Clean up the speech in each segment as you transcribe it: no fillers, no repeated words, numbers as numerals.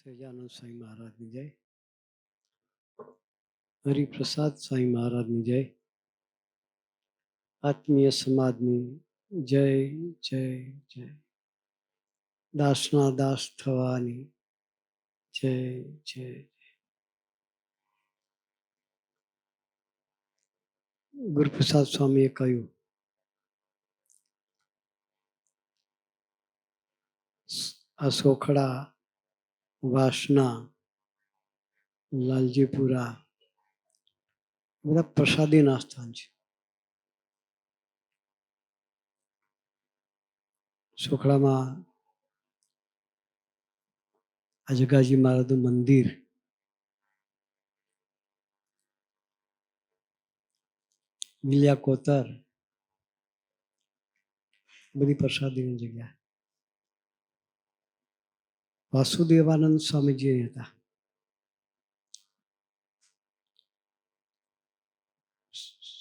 સહજાનંદ સ્વામી મહારાજની જય. હરિપ્રસાદ સ્વામી મહારાજની જય. આત્મીય સમાજની જય જય જય. દાસના દાસ થવાની જય જય. ગુરુપ્રસાદ સ્વામીએ કહ્યું, આ સોખડા, વાસના, લાલજીપુરા બધા પ્રસાદીના સ્થાન છે. સોખડામાં આ જગાજી મહારાજનું મંદિર, મિલિયા કોતર, બધી પ્રસાદીની જગ્યા. વાસુદેવાનંદ સ્વામીજી હતા.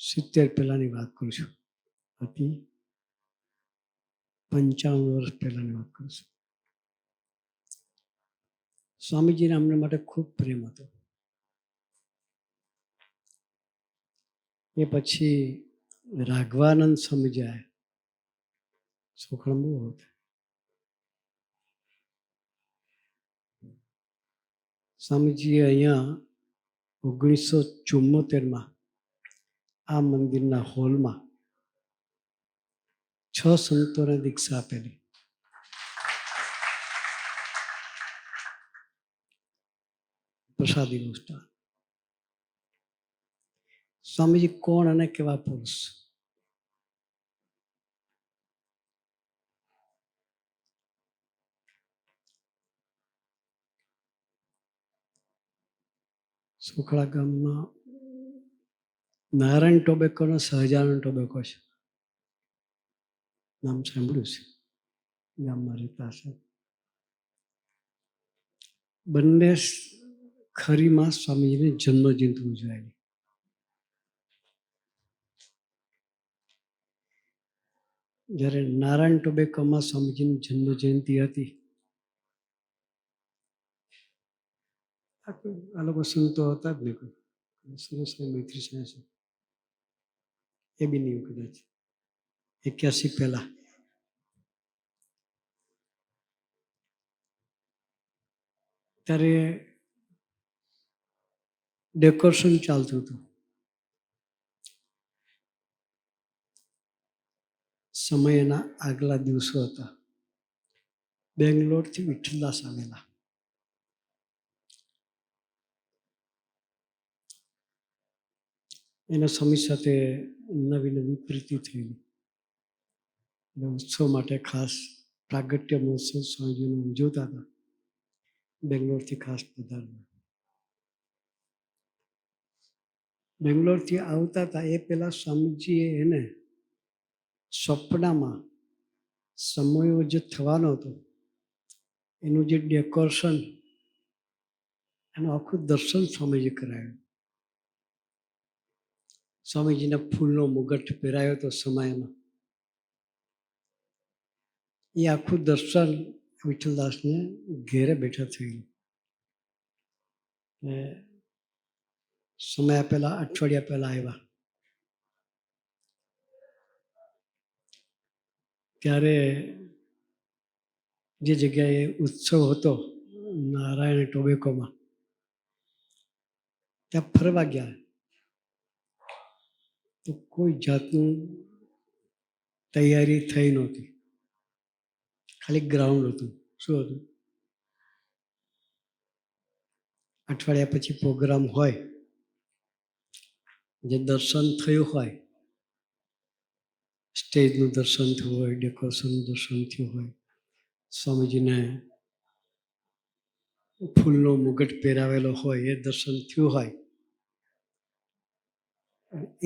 70 પહેલાની વાત કરું છું. હતી 55 વર્ષ પહેલાની વાત કરું છું. સ્વામીજીને અમને માટે ખૂબ પ્રેમ હતો. એ પછી રાઘવાનંદ સ્વામીજી આવ્યા. સોખડા બહુ હતા. સ્વામીજીએ અહીંયા 1974માં આ મંદિરના હોલમાં 6 સંતોને દીક્ષા આપેલી. પ્રસાદીનું સ્થાન. સ્વામીજી કોણ અને કેવા પુરુષ? સોખડા ગામમાં નારાયણ ટોબેકો નો સહજાનંદ ટોબેકો છે. નામ સાંભળ્યું છે. ગામમાં રહેતા છે. બંને ખરીમાં સ્વામીજીની જન્મ જયંતિ ઉજવાયેલી. જ્યારે નારાયણ ટોબેકોમાં સ્વામીજીની જન્મ જયંતિ હતી, આ લોકો સંતો હતા જ નહીં. કોઈ સરસ મૈત્રી છે, એ બી નહીં કદાચ 81 પહેલા. ત્યારે ડેકોરેશન ચાલતું હતું. સમયના આગલા દિવસો હતા. બેંગ્લોરથી વિઠ્ઠલદાસ આવેલા. એના સ્વામી સાથે નવી નવી પ્રીતિ થયેલી. ઉત્સવ માટે ખાસ પ્રાગટ્ય મહોત્સવ સ્વામીજીને ઉજવતા હતા. બેંગ્લોરથી ખાસ પધારેલા. બેંગ્લોરથી આવતા હતા એ પહેલા સ્વામીજીએ એને સ્વપ્નમાં સમયો જે થવાનો હતો એનું જે ડેકોરેશન, એનું આખું દર્શન સ્વામીજી કરાયું. સ્વામીજીને ફૂલનો મુગટ પહેરાયો હતો સમયમાં. એ આખું દર્શન વિઠ્ઠલદાસને ઘેરે બેઠા થયું. સમય પહેલા, અઠવાડિયા પહેલા આવ્યા. ત્યારે જે જગ્યાએ ઉત્સવ હતો નારાયણ ટોબેકોમાં, ત્યાં ફરવા ગયા. તો કોઈ જાતનું તૈયારી થઈ નહોતી. ખાલી ગ્રાઉન્ડ હતું. શું હતું? અઠવાડિયા પછી પ્રોગ્રામ હોય, જે દર્શન થયું હોય, સ્ટેજનું દર્શન થયું હોય, ડેકોરેશનનું દર્શન થયું હોય, સ્વામીજીને ફૂલનો મુગટ પહેરાવેલો હોય, એ દર્શન થયું હોય,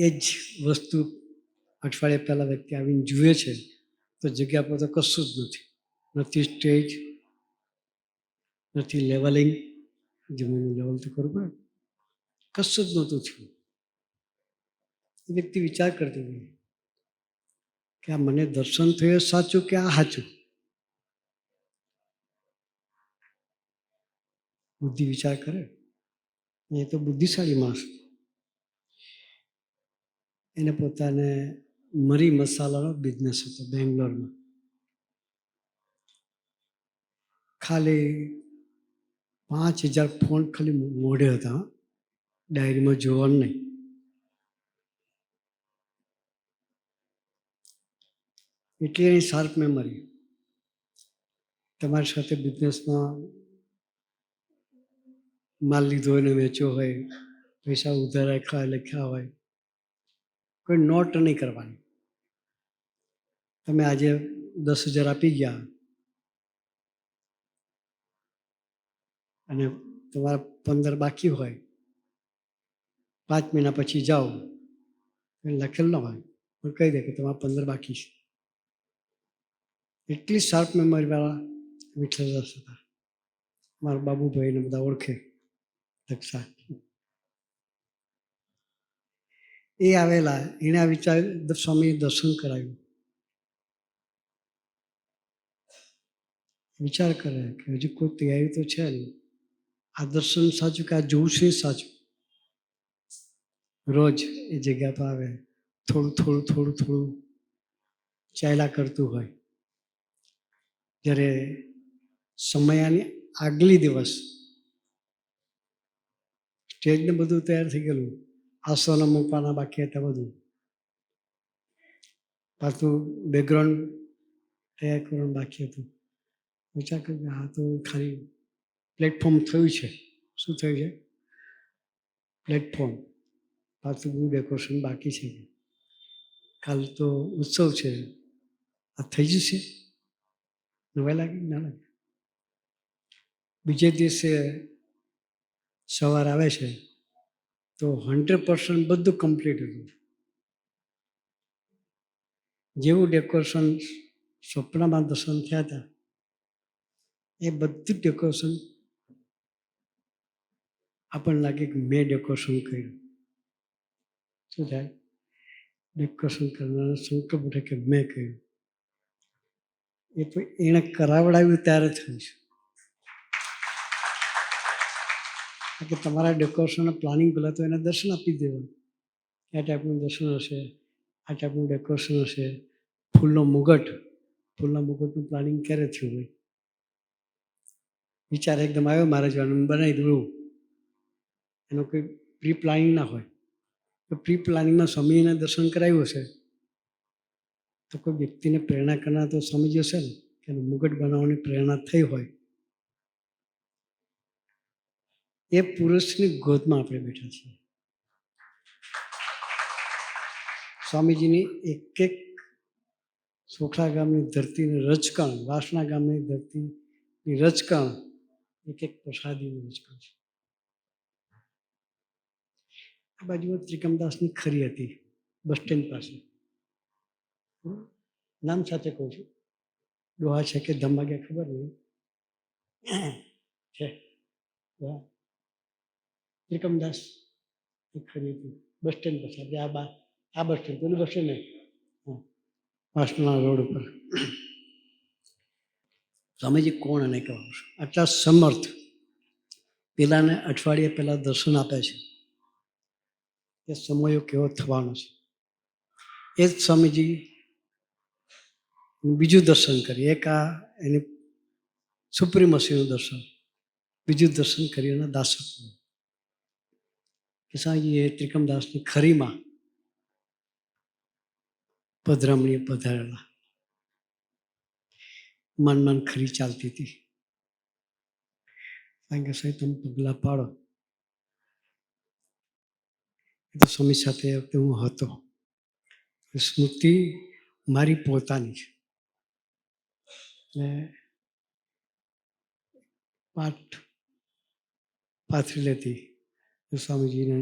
એ જ વસ્તુ અઠવાડિયા પહેલા વ્યક્તિ આવીને જુએ છે તો જગ્યા પર તો કશું જ નથી. નથી સ્ટેજ, નથી લેવલિંગ, જમીનનું લેવલ તો કરવું પડે, કશું જ નહોતું થયું. એ વ્યક્તિ વિચાર કરતી હતી કે આ મને દર્શન થયું સાચું કે આ સાચું? બુદ્ધિ વિચાર કરે. એ તો બુદ્ધિશાળી માણસ. એને પોતાને મરી મસાલાનો બિઝનેસ હતો બેંગ્લોરમાં. ખાલી 5,000 ફોન ખાલી મોઢે હતા, ડાયરીમાં જોવાનું નહીં. એટલી એની શાર્પ મેમરી. તમારી સાથે બિઝનેસમાં માલ લીધો હોય ને વેચ્યો હોય, પૈસા ઉધાર લખ્યા હોય, કોઈ નોટ નહીં કરવાની. તમે આજે 10,000 આપી ગયા અને તમારા 15 બાકી હોય, 5 મહિના પછી જાઓ, લખેલ ન હોય પણ કહી દે કે તમારા 15 બાકી છે. એટલી શાર્પ મેમરીવાળા વિઠ્ઠલદાસ હતા. મારા બાબુભાઈને બધા ઓળખે, દક્ષા. એ આવેલા, એને આ વિચાર સ્વામી દર્શન કરાવ્યું. વિચાર કરે કે હજુ કોઈ તૈયારી તો છે નહીં. આ દર્શન સાચું કે આ જોવું છે સાચું. રોજ એ જગ્યા પર આવે, થોડું થોડું થોડું થોડું ચાલ્યા કરતું હોય. જ્યારે સમયાની આગલી દિવસ સ્ટેજને બધું તૈયાર થઈ ગયેલું, આસનો મૂકવાના બાકી હતા બધું, પાછું બેકગ્રાઉન્ડ તૈયાર કરવાનું બાકી હતું. વિચાર કર્યો કે હા તો ખાલી પ્લેટફોર્મ થયું છે. શું થયું છે? પ્લેટફોર્મ. પાછું બધું ડેકોરેશન બાકી છે. કાલ તો ઉત્સવ છે, આ થઈ જશે. નવાઈ લાગી? ના લાગે. બીજે દિવસે સવાર આવે છે તો 100% બધું કમ્પ્લીટ હતું. જેવું ડેકોરેશન સ્વપ્નમાં દર્શન થયા હતા એ બધું ડેકોરેશન આપણને લાગે કે મેં ડેકોરેશન કર્યું. શું થાય? ડેકોરેશન કરવાનો સંકલ્પ ઉઠે કે મેં કર્યું. એ તો એણે કરાવડાવ્યું ત્યારે થયું છે. કે તમારા ડેકોરેશનનું પ્લાનિંગ પહેલાં તો એને દર્શન આપી દેવાનું. આ ટાઈપનું દર્શન હશે, આ ટાઈપનું ડેકોરેશન હશે, ફૂલનો મુગટ. ફૂલના મુગટનું પ્લાનિંગ ક્યારે થયું હોય? વિચાર એકદમ આવ્યો મારે જવાનું, બનાવી દઉં. એનું કોઈ પ્રી પ્લાનિંગ ના હોય. તો પ્રી પ્લાનિંગમાં સ્વામીને દર્શન કરાવ્યું હશે તો કોઈ વ્યક્તિને પ્રેરણા કરનાર તો સ્વામીજી હશે ને, કે મુગટ બનાવવાની પ્રેરણા થઈ હોય. એ પુરુષની ગોદમાં આપણે બેઠા છીએ. સ્વામીજીની એક એક સોખલા ગામની ધરતીની રજકણ, વાસણા ગામની ધરતીની રજકણ, એક એક પ્રસાદીની રજકણ છે. આ બાજુ ત્રિકમદાસની ખરી હતી, બસ સ્ટેન્ડ પાસે. નામ સાથે કહું છું, ડોહા છે કે ધમાગ્યા ખબર નહીં છે. ત્રિકમદાસ ખરી હતી, બસ સ્ટેન્ડ પાસે. આ બસ સ્ટેન્ડ, પેલું બસ સ્ટેન્ડ નહીં, વાસણા રોડ ઉપર. સ્વામીજી કોણ અને કહું છું, આટલા સમર્થ પેલાને અઠવાડિયે પહેલા દર્શન આપે છે. એ સમયો કેવો થવાનો છે. એ જ સ્વામીજી બીજું દર્શન કરી. એક આ એની સુપ્રીમસીનું દર્શન, બીજું દર્શન કરી એના દાસત્વનું. સ્વામીજી એ ત્રિકમદાસની ખરીમાં પધરામણીએ પધારેલા. મન ખરી ચાલતી હતી. કારણ કે સાહેબ તમે પગલાં પાડો. એ તો સ્વામી સાથે એ વખતે હું હતો. સ્મૃતિ મારી પોતાની છે. પાઠ પાથરી લેતી. સ્વામીજીને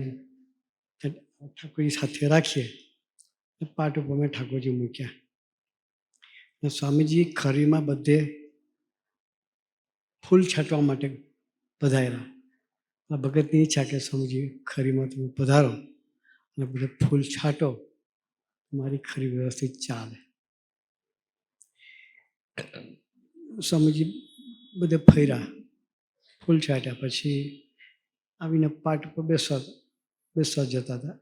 ઠાકોરજી સાથે રાખીએ. પાઠ ઉપર મેં ઠાકોરજી મૂક્યા. સ્વામીજી ખરીમાં બધે ફૂલ છાંટવા માટે પધાર્યા. ભગતની ઈચ્છા કે સ્વામીજી ખરીમાં તમે પધારો અને બધે ફૂલ છાંટો, મારી ખરી વ્યવસ્થિત ચાલે. સ્વામીજી બધે ફર્યા, ફૂલ છાંટ્યા પછી આવીને પાટ ઉપર બેસવા જતા હતા.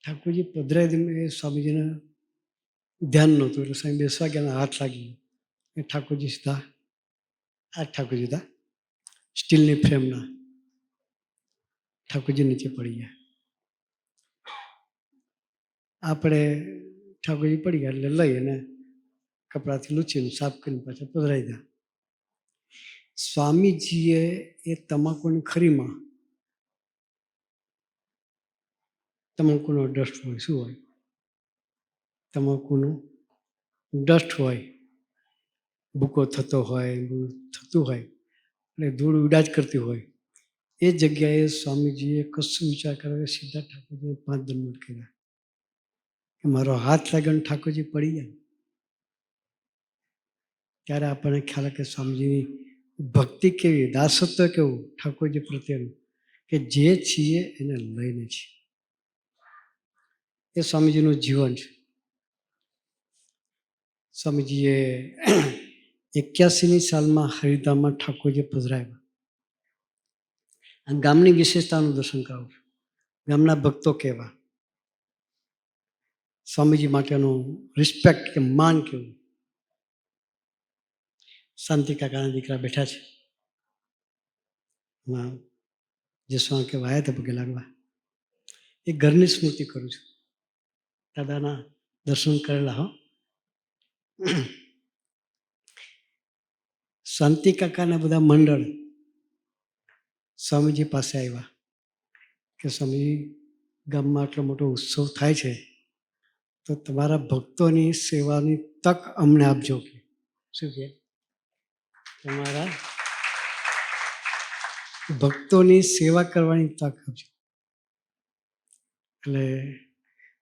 ઠાકોરજી પધરાય એ સ્વામીજીને ધ્યાન નહોતું, એટલે સ્વામી બેસવા ગયા, હાથ લાગી એ ઠાકોરજી સીધા આ ઠાકોરજી હતા સ્ટીલની ફ્રેમના, ઠાકોરજી નીચે પડી ગયા. આપણે ઠાકોરજી પડી ગયા એટલે લઈ અને કપડાથી લૂછીને સાફ કરીને પાછા પધરાઈ ગયા. સ્વામીજીએ એ તમાકુની ખરીમાં તમાકુનો ડસ્ટ હોય, શું હોય? તમાકુનું ડસ્ટ હોય, ભૂકો થતો હોય, થતું હોય એટલે ધૂળ ઉડા જ કરતી હોય. એ જગ્યાએ સ્વામીજીએ કશું વિચાર કર્યો, સીધા ઠાકોરજીને 5 દંડ કર્યા કે મારો હાથ લાગ્યો ઠાકોરજી પડી ગયા. ત્યારે આપણને ખ્યાલ કે સ્વામીજીની ભક્તિ કેવી, દાસત્વ કેવું ઠાકોરજી પ્રત્યેનું, કે જે છીએ એને લઈને છીએ. એ સ્વામીજીનું જીવન છે. સ્વામીજીએ 81ની સાલમાં હરિધામમાં ઠાકોરજી પધરાવ્યા. ગામની વિશેષતાનું દર્શન કરાવું છું. ગામના ભક્તો કેવા, સ્વામીજી માટેનું રિસ્પેક્ટ કે માન કેવું. શાંતિ કાકાના દીકરા બેઠા છે, જસવાણ કે વાયા હતા પગે લાગવા. એ ઘરની સ્મૃતિ કરું છું, દાદાના દર્શન કરેલા. હો, શાંતિ કાકાના બધા મંડળ સ્વામીજી પાસે આવ્યા કે સ્વામીજી, ગામમાં આટલો મોટો ઉત્સવ થાય છે તો તમારા ભક્તોની સેવાની તક અમને આપજો. કે શું કે તમારા ભક્તોની સેવા કરવાની તક આપજો. એટલે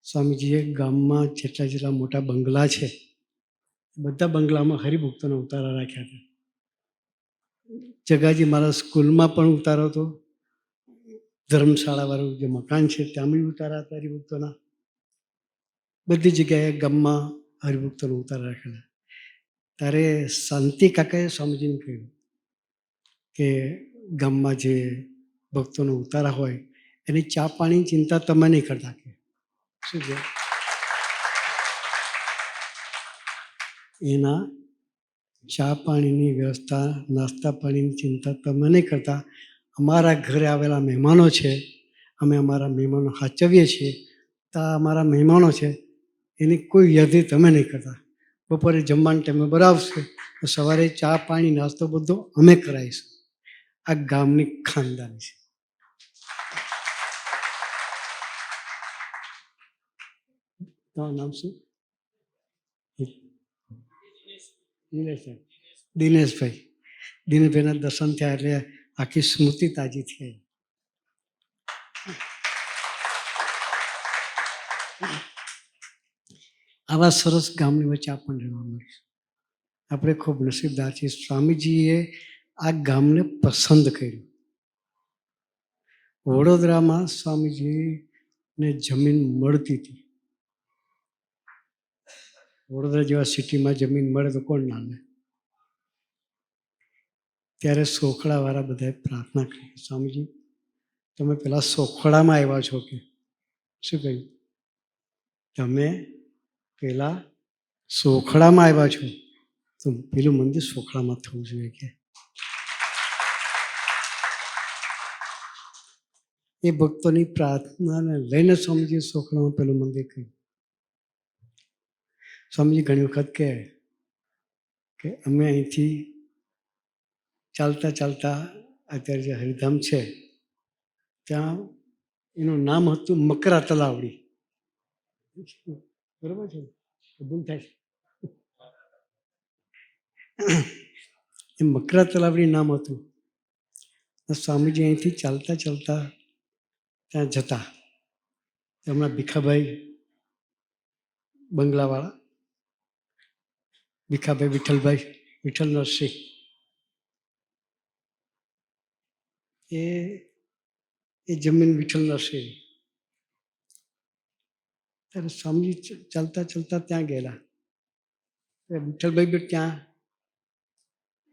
સ્વામીજીએ ગામમાં જેટલા મોટા બંગલા છે બધા બંગલામાં હરિભક્તોના ઉતારા રાખ્યા હતા. જગાજી મારા સ્કૂલમાં પણ ઉતારો હતો, ધર્મશાળાવાળું જે મકાન છે ત્યાં બી ઉતારા હતા હરિભક્તોના. બધી જગ્યાએ ગામમાં હરિભક્તોનો ઉતારા રાખેલા. ત્યારે શાંતિ કાકાએ સ્વામીજીને કહ્યું કે ગામમાં જે ભક્તોનો ઉતારા હોય એની ચા પાણીની ચિંતા તમે નહીં કરતા. કે શું છે, એના ચા પાણીની વ્યવસ્થા, નાસ્તા પાણીની ચિંતા તમે નહીં કરતા. અમારા ઘરે આવેલા મહેમાનો છે, અમે અમારા મહેમાનો સાચવીએ છીએ, તો અમારા મહેમાનો છે એની કોઈ યાદી તમે નહીં કરતા. બપોરે જમવાના ટાઈમે બરાવશે, સવારે ચા પાણી નાસ્તો બધો અમે કરાવીશું. આ ગામની ખાનદાની છે. તમારું નામ શું? દિનેશભાઈ. દિનેશભાઈના દર્શન થયા એટલે આખી સ્મૃતિ તાજી થઈ. આવા સરસ ગામની વચ્ચે આપણને રહેવા મળ્યું. આપણે ખૂબ નસીબદાર છીએ. સ્વામીજીએ આ ગામને પસંદ કર્યું. વડોદરામાં સ્વામીજીને જમીન મળતી હતી. વડોદરા જેવા સિટીમાં જમીન મળે તો કોણ ના લે. ત્યારે સોખડાવાળા બધાએ પ્રાર્થના કરી, સ્વામીજી તમે પેલા સોખડામાં આવ્યા છો. કે શું કહ્યું? તમે પેલા સોખડામાં આવ્યા છો તો પેલું મંદિર સોખડામાં થવું જોઈએ. કે એ ભક્તોની પ્રાર્થનાને લઈને સ્વામીજી સોખડામાં પેલું મંદિર કહ્યું. સ્વામીજી ઘણી વખત કહે કે અમે અહીંથી ચાલતા ચાલતા અત્યારે જે હરિધામ છે ત્યાં એનું નામ હતું મકરા તલાવડી. બરોબર છે, ભૂલ થાય છે. એ મકરા તલાવડી નામ હતું. સ્વામીજી અહીંથી ચાલતા ચાલતા ત્યાં જતા. હમણાં ભીખાભાઈ બંગલાવાળા, ભીખાભાઈ વિઠ્ઠલભાઈ, વિઠ્ઠલ નરસિંહ, એ જમીન વિઠ્ઠલ નરસિંહ. ત્યારે સ્વામીજી ચાલતા ચાલતા ત્યાં ગયેલા. વિઠ્ઠલભાઈ બી ત્યાં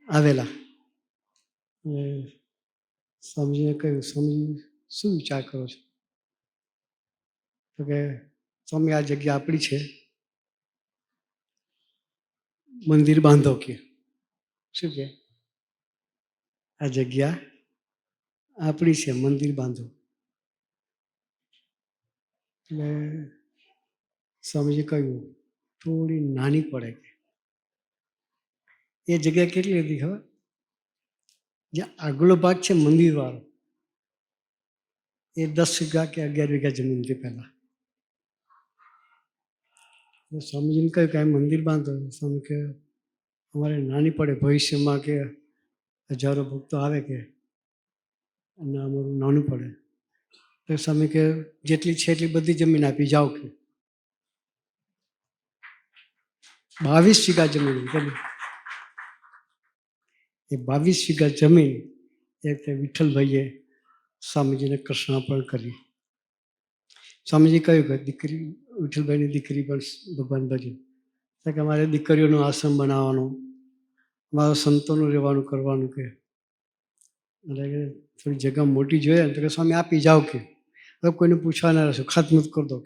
આવેલા. સ્વામીજીને કહ્યું, સ્વામી શું વિચાર કરો છો? તો કે સ્વામી આ જગ્યા આપણી છે, મંદિર બાંધો. કે શું કે આ જગ્યા આપણી છે, મંદિર બાંધો. એટલે સ્વામીજી કહ્યું થોડી નાની પડે. એ જગ્યા કેટલી હતી ખબર? જે આગલો ભાગ છે મંદિર વાળો, એ 10 વીઘા કે 11 વીઘા જમીન હતી પહેલા. સ્વામીજીને કહ્યું કે આ મંદિર બાંધો. સ્વામી કે અમારે નાની પડે, ભવિષ્યમાં કે હજારો ભક્તો આવે કે અને અમારું નાનું પડે. તો સ્વામી કે જેટલી છે એટલી બધી જમીન આપી જાઓ. કે 22 વીઘા જમીન. એ 22 વીઘા જમીન એક વિઠ્ઠલભાઈએ સ્વામીજીને કૃષ્ણાર્પણ કરી. સ્વામીજી કહ્યું કે દીકરી, વિઠ્ઠલભાઈની દીકરી પણ ભગવાન ભજન કે અમારે દીકરીઓનો આશ્રમ બનાવવાનો, અમારા સંતોનું રહેવાનું કરવાનું. કે એટલે કે થોડી જગ્યા મોટી જોઈએ ને તો કે સ્વામી આપી જાઓ. કે હવે કોઈને પૂછવા ના રહેશો, ખાતમુહૂર્ત કરી દો.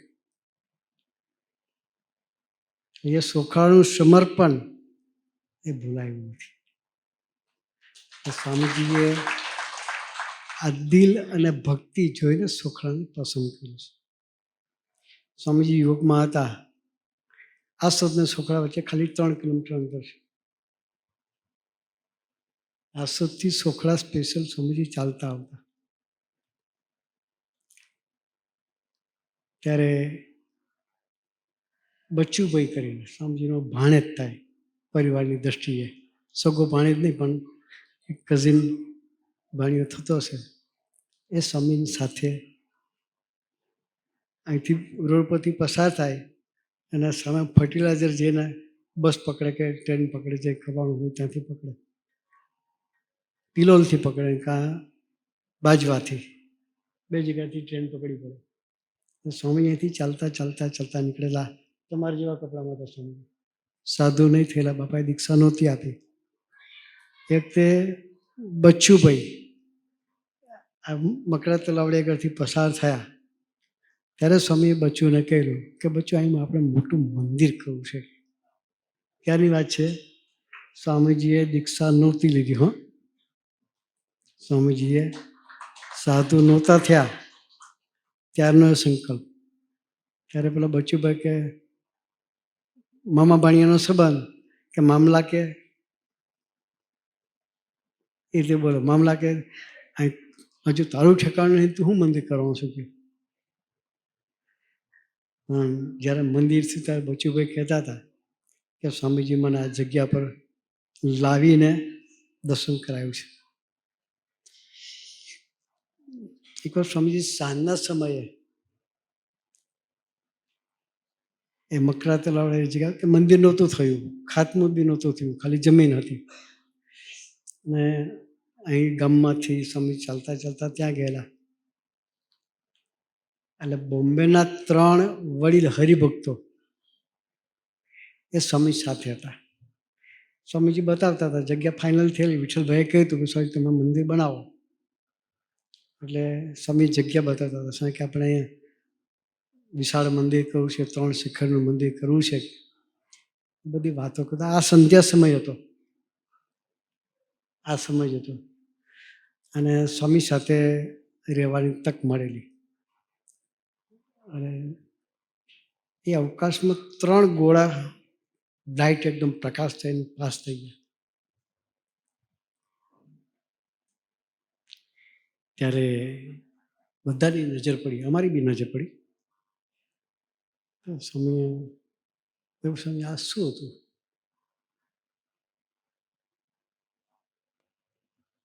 એ સોખાનું સમર્પણ એ ભૂલાયું નથી. સ્વામીજીએ આ દિલ અને ભક્તિ જોઈને સોખડાને પસંદ કર્યું છે. સ્વામીજી યોગમાં હતા, આસોદ ને સોખડા વચ્ચે ખાલી 3 કિલોમીટર અંતર છે. આસોદથી સોખડા સ્પેશિયલ સ્વામીજી ચાલતા આવતા. ત્યારે બચ્ચુભાઈ કરીને સ્વામીજીનો ભાણેજ થાય પરિવારની દ્રષ્ટિએ, સગો ભાણેજ નહીં પણ કઝિન ભાણિયો થતો હશે. એ સ્વામીની સાથે અહીંથી રોડ પરથી પસાર થાય અને સામે ફર્ટિલાઇઝર જઈને બસ પકડે કે ટ્રેન પકડે, જે કરવાનું હોય ત્યાંથી પકડે, પિલોલથી પકડે કાં બાજવાથી, 2 જગ્યાથી ટ્રેન પકડી પડે. સ્વામી અહીંથી ચાલતા ચાલતા ચાલતા નીકળેલા. તમારા જેવા કપડામાં હતા સ્વામી, સાધુ નહીં થયેલા, બાપાએ દીક્ષા નહોતી આપી. એક તે બચ્ચુભાઈ આ મકરા તલાવડી આગળથી પસાર થયા ત્યારે સ્વામીએ બચ્ચુને કહ્યું કે બચ્ચું અહીં આપણે મોટું મંદિર કરવું છે. ક્યારની વાત છે? સ્વામીજીએ દીક્ષા નહોતી લીધી. હો, સ્વામીજીએ સાધુ નહોતા થયા ત્યારનો એ સંકલ્પ. ત્યારે પેલા બચ્ચુભાઈ કે મામા ભાણિયાનો સંબંધ, કે મામલા કે એ રીતે બોલો, મામલા કે હજુ તારું ઠેકાણું નહીં, તું શું મંદિર કરવાનું છું? કે જ્યારે મંદિર થયું ત્યારે બચ્ચુભાઈ કહેતા હતા કે સ્વામીજી મને આ જગ્યા પર લાવીને દર્શન કરાયું છે. એકવાર સ્વામીજી સાંજના સમયે એ મકરા તલાવડી જગ્યા કે મંદિર નહોતું થયું, ખાતમુહૂર્ત બી નહોતું થયું, ખાલી જમીન હતી. ને અહીં ગામમાંથી સ્વામી ચાલતા ચાલતા ત્યાં ગયેલા. એટલે બોમ્બેના 3 વડીલ હરિભક્તો એ સ્વામી સાથે હતા. સ્વામીજી બતાવતા હતા, જગ્યા ફાઇનલ થયેલી. વિઠ્ઠલભાઈએ કહ્યું હતું કે સ્વામી તમે મંદિર બનાવો. એટલે સ્વામી જગ્યા બતાવતા હતા. સ્વામી કે આપણે અહીંયા વિશાળ મંદિર કરવું છે, 3 શિખરનું મંદિર કરવું છે, બધી વાતો કરતા. આ સંધ્યા સમય હતો, આ સમય હતો અને સ્વામી સાથે રહેવાની તક મળેલી. અને એ અવકાશમાં 3 ગોળા લાઇટ એકદમ પ્રકાશ થઈને પાસ થઈ ગયા. ત્યારે બધાની નજર પડી, અમારી બી નજર પડી. સ્વામી એવું સ્વામી આ શું હતું?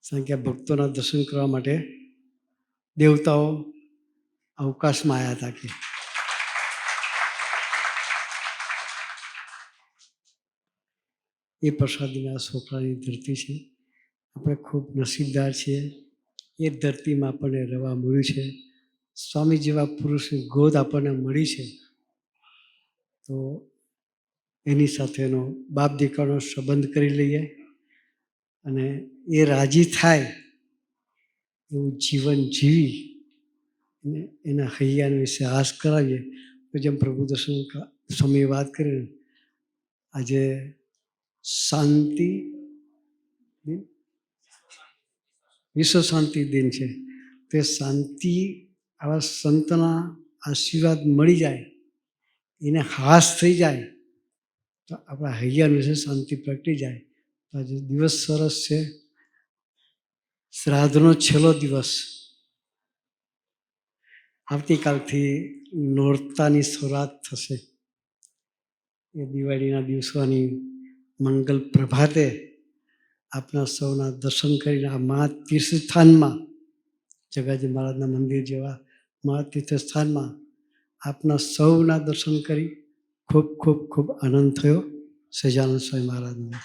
સંખ્યા ભક્તોના દર્શન કરવા માટે દેવતાઓ અવકાશમાં આવ્યા હતા. કે એ પ્રસાદીના સોખડાની ધરતી છે. આપણે ખૂબ નસીબદાર છીએ. એ ધરતીમાં આપણને રહેવા મળ્યું છે. સ્વામી જેવા પુરુષની ગોદ આપણને મળી છે. તો એની સાથેનો બાપ દીકરાનો સંબંધ કરી લઈએ અને એ રાજી થાય એવું જીવન જીવી અને એના હૈયા વિશે આશ કરાવીએ. તો જેમ પ્રભુ દર્શન સમયે વાત કરીને આજે શાંતિ દિન, વિશ્વ શાંતિ દિન છે. તે શાંતિ આવા સંતના આશીર્વાદ મળી જાય, એને હાસ થઈ જાય તો આપણા હૈયા વિશે શાંતિ પ્રગટી જાય. તો આજે દિવસ સરસ છે. શ્રાદ્ધનો છેલ્લો દિવસ. આવતીકાલથી નોરતાની શરૂઆત થશે. એ દિવાળીના દિવસોની મંગલ પ્રભાતે આપના સૌના દર્શન કરીને આ મહા તીર્થસ્થાનમાં, જગાજી મહારાજના મંદિર જેવા મહા તીર્થસ્થાનમાં આપના સૌના દર્શન કરી ખૂબ ખૂબ ખૂબ આનંદ થયો. સહજાનંદ સ્વામી મહારાજને